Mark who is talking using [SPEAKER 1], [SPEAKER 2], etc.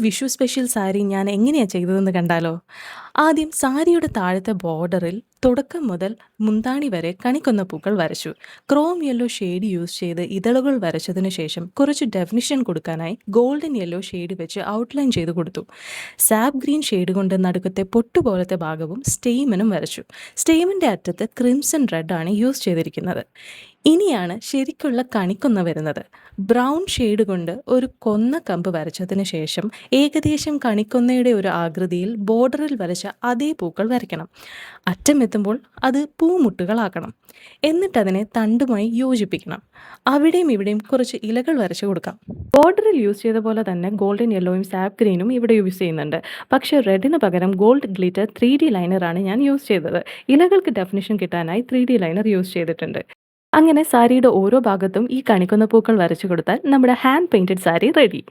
[SPEAKER 1] Vishu special sari ഞാൻ എങ്ങനെയാ ചെയ്തതെന്ന് കണ്ടാലോ? ആദ്യം സാരിയുടെ താഴത്തെ ബോർഡറിൽ തുടക്കം മുതൽ മുന്താണി വരെ കണിക്കൊന്ന പൂക്കൾ വരച്ചു. ക്രോം യെല്ലോ ഷെയ്ഡ് യൂസ് ചെയ്ത് ഇതളുകൾ വരച്ചതിനു ശേഷം കുറച്ച് ഡെഫിനിഷൻ കൊടുക്കാനായി ഗോൾഡൻ യെല്ലോ ഷെയ്ഡ് വെച്ച് ഔട്ട്ലൈൻ ചെയ്ത് കൊടുത്തു. സാപ്പ് ഗ്രീൻ ഷെയ്ഡ് കൊണ്ട് നടുക്കത്തെ പൊട്ടുപോലത്തെ ഭാഗവും സ്റ്റെയ്മനും വരച്ചു. സ്റ്റെയ്മന്റെ അറ്റത്ത് ക്രിംസൺ റെഡ് ആണ് യൂസ് ചെയ്തിരിക്കുന്നത്. ഇനിയാണ് ശരിക്കുള്ള കണിക്കൊന്ന വരുന്നത്. ബ്രൗൺ ഷെയ്ഡ് കൊണ്ട് ഒരു കൊന്ന കമ്പ് വരച്ചതിന് ശേഷം ഏകദേശം കണിക്കൊന്നയുടെ ഒരു ആകൃതിയിൽ ബോർഡറിൽ വരച്ച അതേ പൂക്കൾ വരയ്ക്കണം. അറ്റമെത്തുമ്പോൾ അത് പൂമുട്ടുകളാക്കണം. എന്നിട്ടതിനെ തണ്ടുമായി യോജിപ്പിക്കണം. അവിടെയും ഇവിടെയും കുറച്ച് ഇലകൾ വരച്ചു കൊടുക്കാം. ബോർഡറിൽ യൂസ് ചെയ്ത പോലെ തന്നെ ഗോൾഡൻ യെല്ലോയും സാപ്പ് ഗ്രീനും ഇവിടെ യൂസ് ചെയ്യുന്നുണ്ട്. പക്ഷേ റെഡിന് പകരം ഗോൾഡ് ഗ്ലിറ്റർ 3D ലൈനറാണ് ഞാൻ യൂസ് ചെയ്തത്. ഇലകൾക്ക് ഡെഫിനിഷൻ കിട്ടാനായി 3D ലൈനർ യൂസ് ചെയ്തിട്ടുണ്ട്. അങ്ങനെ സാരിയുടെ ഓരോ ഭാഗത്തും ഈ കണിക്കൊന്ന പൂക്കൾ വരച്ചു കൊടുത്താൽ നമ്മുടെ ഹാൻഡ് പെയിന്റഡ് സാരി റെഡി.